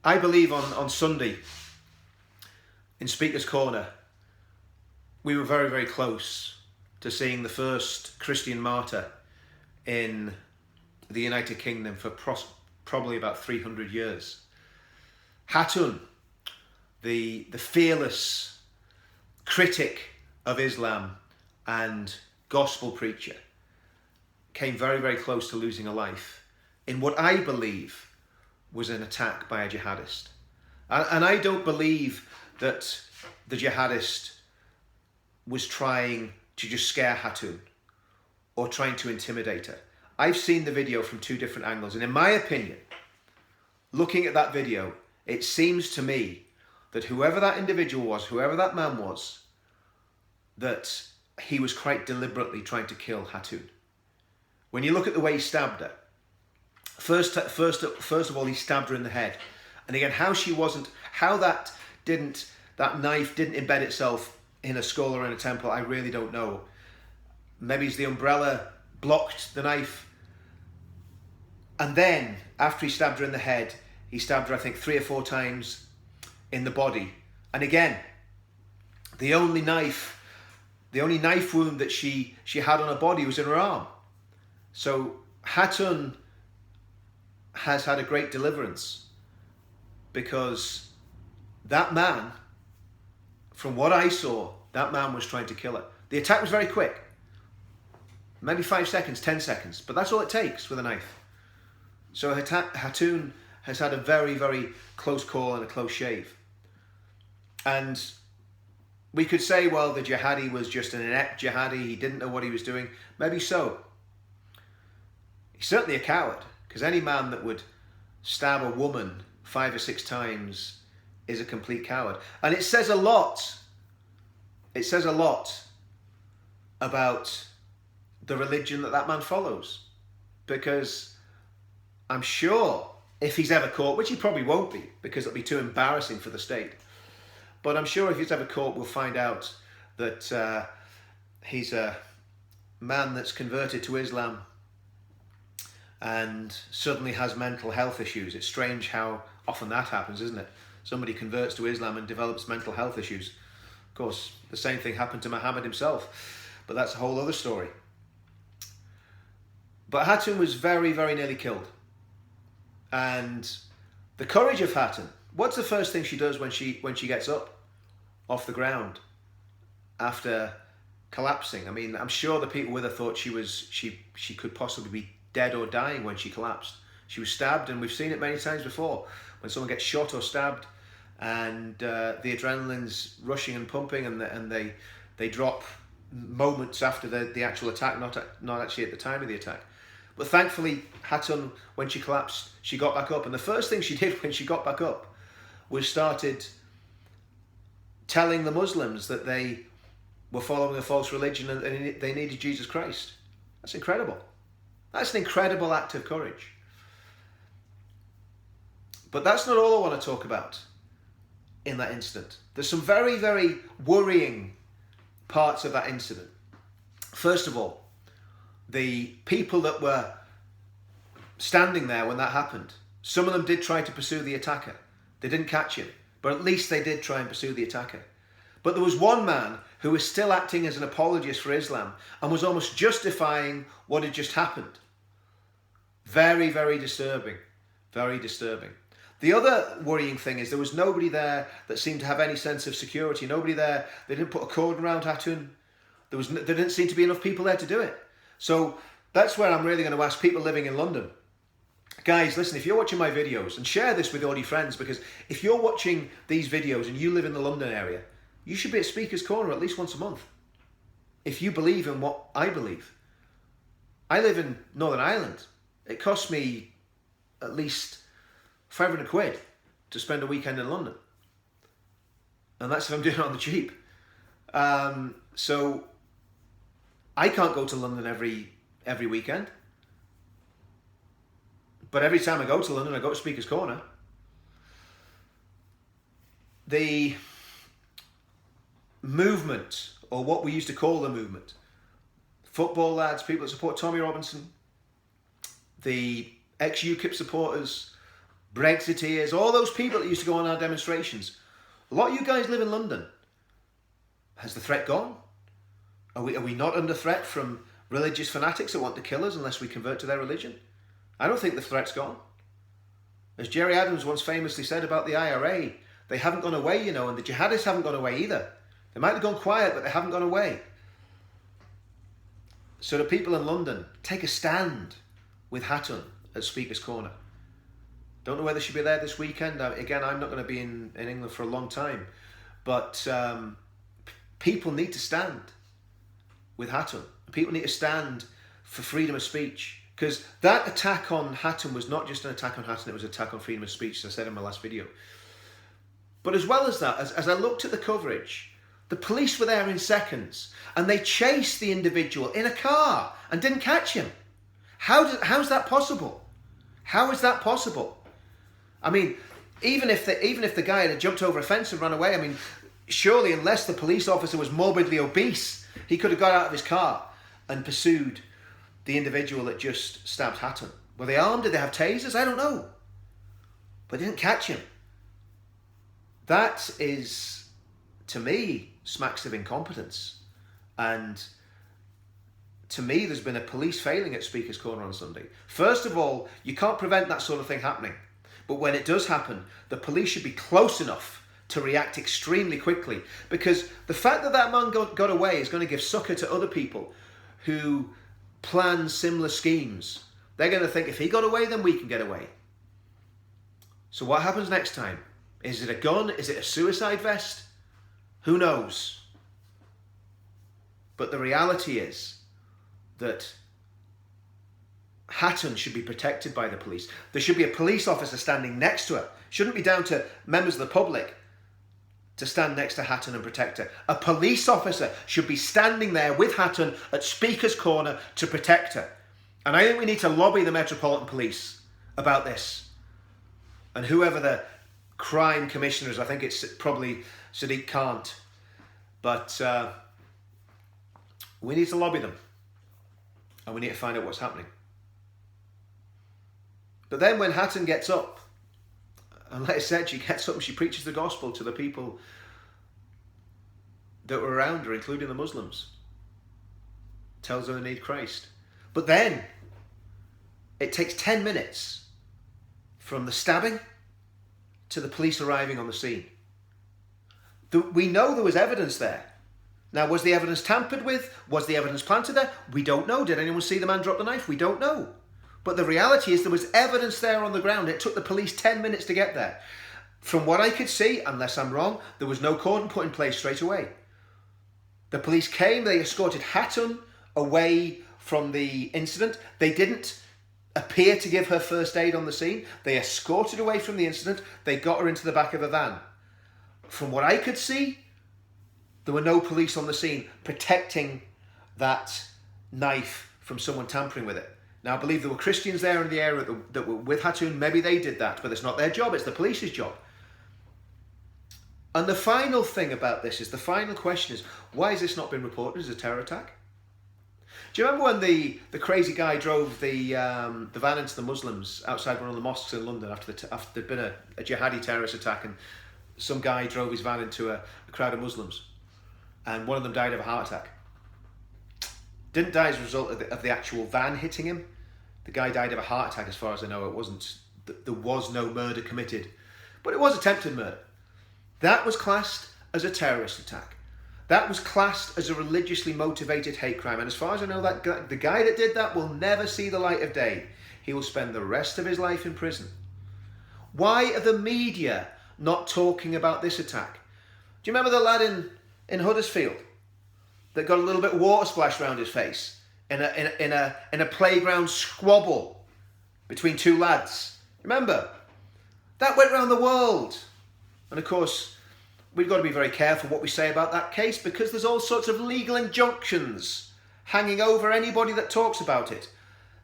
I believe on Sunday, in Speaker's Corner, we were very, very close to seeing the first Christian martyr in the United Kingdom for probably about 300 years. Hatun, the fearless critic of Islam and gospel preacher, came very, very close to losing a life in what I believe was an attack by a jihadist. And I don't believe that the jihadist was trying to just scare Hatun or trying to intimidate her. I've seen the video from two different angles, and in my opinion, looking at that video, it seems to me that whoever that individual was, whoever that man was, that he was quite deliberately trying to kill Hatun. When you look at the way he stabbed her, first of all, he stabbed her in the head. And again, how that knife didn't embed itself in a skull or in a temple, I really don't know. Maybe it's the umbrella blocked the knife. And then, after he stabbed her in the head, he stabbed her, I think, 3 or 4 times in the body. And again, the only knife wound that she had on her body was in her arm. So Hatun has had a great deliverance, because that man, from what I saw, that man was trying to kill her. The attack was very quick. Maybe 5 seconds, 10 seconds, but that's all it takes with a knife. So Hatun has had a very, very close call and a close shave. And we could say, well, the jihadi was just an inept jihadi, he didn't know what he was doing. Maybe so. He's certainly a coward, because any man that would stab a woman 5 or 6 times is a complete coward. And it says a lot. It says a lot about the religion that man follows. Because I'm sure if he's ever caught, which he probably won't be, because it'll be too embarrassing for the state, but I'm sure if he's ever caught, we'll find out that he's a man that's converted to Islam and suddenly has mental health issues. It's strange how often that happens, isn't it? Somebody converts to Islam and develops mental health issues. Of course, the same thing happened to Muhammad himself, but that's a whole other story. But Hatun was very, very nearly killed. And the courage of Hatun, what's the first thing she does when she gets up off the ground after collapsing? I mean, I'm sure the people with her thought she could possibly be dead or dying when she collapsed. She was stabbed, and we've seen it many times before. When someone gets shot or stabbed, and the adrenaline's rushing and pumping, and they drop moments after the actual attack, not actually at the time of the attack. But thankfully, Hatun, when she collapsed, she got back up. And the first thing she did when she got back up was started telling the Muslims that they were following a false religion and they needed Jesus Christ. That's incredible. That's an incredible act of courage. But that's not all I want to talk about in that incident. There's some very, very worrying parts of that incident. First of all, the people that were standing there when that happened, some of them did try to pursue the attacker. They didn't catch him, but at least they did try and pursue the attacker. But there was one man who was still acting as an apologist for Islam and was almost justifying what had just happened. Very, very disturbing. Very disturbing. The other worrying thing is there was nobody there that seemed to have any sense of security. Nobody there. They didn't put a cordon around Hatun. There didn't seem to be enough people there to do it. So that's where I'm really going to ask people living in London. Guys, listen, if you're watching my videos, and share this with all your friends, because if you're watching these videos and you live in the London area, you should be at Speaker's Corner at least once a month. If you believe in what I believe. I live in Northern Ireland. It costs me at least £500 to spend a weekend in London. And that's if I'm doing it on the cheap. So I can't go to London every weekend. But every time I go to London, I go to Speaker's Corner. The movement, or what we used to call the movement, football lads, people that support Tommy Robinson, the ex-UKIP supporters, Brexiteers, all those people that used to go on our demonstrations. A lot of you guys live in London. Has the threat gone? Are we not under threat from religious fanatics that want to kill us unless we convert to their religion? I don't think the threat's gone. As Jerry Adams once famously said about the IRA, they haven't gone away, you know, and the jihadists haven't gone away either. They might have gone quiet, but they haven't gone away. So the people in London, take a stand with Hatun at Speaker's Corner. Don't know whether she'll be there this weekend. Again, I'm not going to be in England for a long time. But people need to stand with Hatun. People need to stand for freedom of speech. Because that attack on Hatun was not just an attack on Hatun, it was an attack on freedom of speech, as I said in my last video. But as well as that, as I looked at the coverage, the police were there in seconds and they chased the individual in a car and didn't catch him. How's that possible? How is that possible? I mean, even if the guy had jumped over a fence and run away, I mean, surely unless the police officer was morbidly obese, he could have got out of his car and pursued the individual that just stabbed Hatun. Were they armed? Did they have tasers? I don't know. But they didn't catch him. That is, to me, smacks of incompetence. And to me, there's been a police failing at Speaker's Corner on Sunday. First of all, you can't prevent that sort of thing happening. But when it does happen, the police should be close enough to react extremely quickly. Because the fact that that man got away is going to give succor to other people who plan similar schemes. They're going to think, if he got away, then we can get away. So what happens next time? Is it a gun? Is it a suicide vest? Who knows? But the reality is that Hatun should be protected by the police. There should be a police officer standing next to her. It shouldn't be down to members of the public to stand next to Hatun and protect her. A police officer should be standing there with Hatun at Speaker's Corner to protect her. And I think we need to lobby the Metropolitan Police about this. And whoever the crime commissioner is, I think it's probably Sadiq Kant. But we need to lobby them. And we need to find out what's happening. But then when Hatun gets up, and like I said, she gets up and she preaches the gospel to the people that were around her, including the Muslims. Tells them they need Christ. But then, it takes 10 minutes from the stabbing to the police arriving on the scene. We know there was evidence there. Now, was the evidence tampered with? Was the evidence planted there? We don't know. Did anyone see the man drop the knife? We don't know. But the reality is there was evidence there on the ground. It took the police 10 minutes to get there. From what I could see, unless I'm wrong, there was no cordon put in place straight away. The police came, they escorted Hatun away from the incident. They didn't appear to give her first aid on the scene. They escorted away from the incident. They got her into the back of a van. From what I could see, there were no police on the scene protecting that knife from someone tampering with it. Now, I believe there were Christians there in the area that were with Hatun. Maybe they did that, but it's not their job. It's the police's job. And the final thing about this is, the final question is, why has this not been reported as a terror attack? Do you remember when the crazy guy drove the van into the Muslims outside one of the mosques in London after there'd been a jihadi terrorist attack, and some guy drove his van into a crowd of Muslims, and one of them died of a heart attack? Didn't die as a result of the actual van hitting him. The guy died of a heart attack, as far as I know. There was no murder committed, but it was attempted murder. That was classed as a terrorist attack. That was classed as a religiously motivated hate crime. And as far as I know, the guy that did that will never see the light of day. He will spend the rest of his life in prison. Why are the media not talking about this attack? Do you remember the lad in Huddersfield that got a little bit of water splashed around his face in a playground squabble between two lads? Remember? That went around the world. And of course, we've got to be very careful what we say about that case, because there's all sorts of legal injunctions hanging over anybody that talks about it.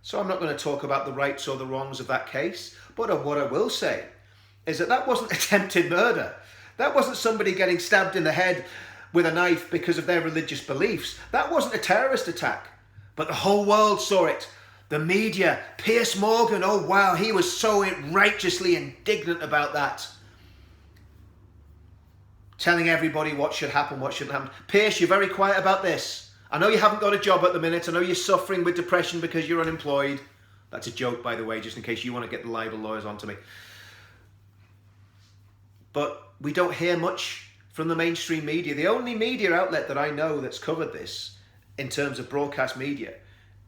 So I'm not going to talk about the rights or the wrongs of that case, but what I will say is that wasn't attempted murder. That wasn't somebody getting stabbed in the head with a knife because of their religious beliefs. That wasn't a terrorist attack. But the whole world saw it. The media, Piers Morgan, oh wow, he was so righteously indignant about that. Telling everybody what should happen, what shouldn't happen. Piers, you're very quiet about this. I know you haven't got a job at the minute. I know you're suffering with depression because you're unemployed. That's a joke, by the way, just in case you want to get the libel lawyers onto me. But we don't hear much from the mainstream media. The only media outlet that I know that's covered this in terms of broadcast media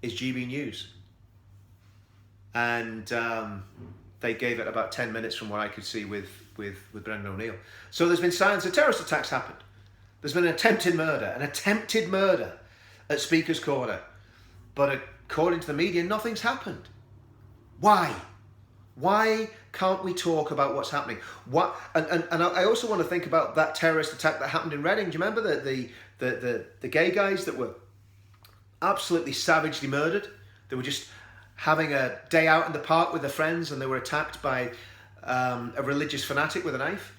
is GB News. And they gave it about 10 minutes from what I could see with Brendan O'Neill. So there's been signs that terrorist attacks happened. There's been an attempted murder at Speaker's Corner. But according to the media, nothing's happened. Why? Why can't we talk about what's happening? And I also want to think about that terrorist attack that happened in Reading. Do you remember the gay guys that were absolutely savagely murdered? They were just having a day out in the park with their friends and they were attacked by a religious fanatic with a knife.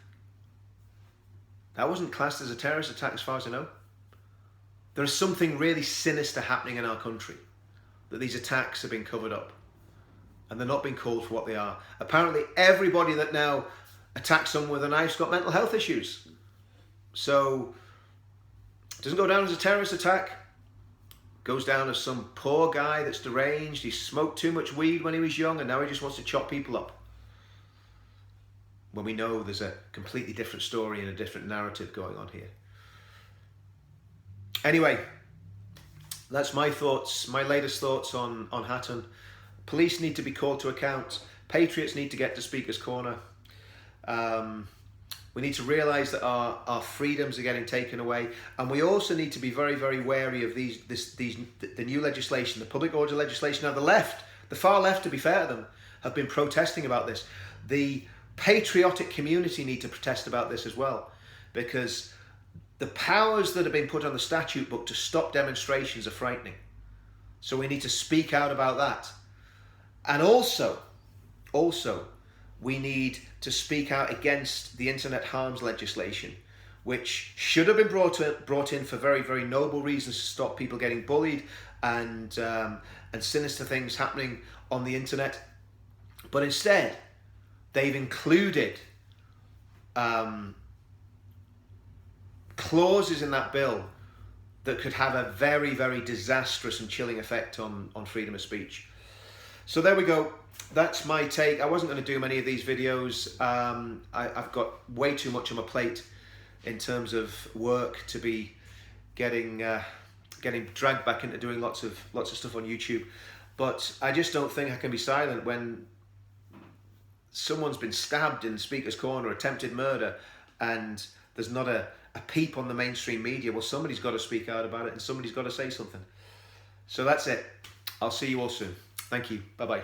That wasn't classed as a terrorist attack as far as I know. There is something really sinister happening in our country, that these attacks have been covered up and they're not being called for what they are. Apparently everybody that now attacks someone with a knife's got mental health issues. So it doesn't go down as a terrorist attack. It goes down as some poor guy that's deranged. He smoked too much weed when he was young and now he just wants to chop people up. When we know there's a completely different story and a different narrative going on here. Anyway, that's my thoughts, my latest thoughts on Hatun. Police need to be called to account. Patriots need to get to Speaker's Corner. We need to realise that our freedoms are getting taken away, and we also need to be very, very wary of the new legislation, the public order legislation. Now, the far left, to be fair to them, have been protesting about this. The patriotic community need to protest about this as well, because the powers that have been put on the statute book to stop demonstrations are frightening. So we need to speak out about that. And also, we need to speak out against the internet harms legislation, which should have been brought in for very, very noble reasons to stop people getting bullied and sinister things happening on the internet. But instead, they've included clauses in that bill that could have a very, very disastrous and chilling effect on freedom of speech. So there we go. That's my take. I wasn't going to do many of these videos. I've got way too much on my plate in terms of work to be getting dragged back into doing lots of stuff on YouTube. But I just don't think I can be silent when someone's been stabbed in Speaker's Corner, attempted murder, and there's not a peep on the mainstream media. Well, somebody's got to speak out about it and somebody's got to say something. So that's it. I'll see you all soon. Thank you. Bye-bye.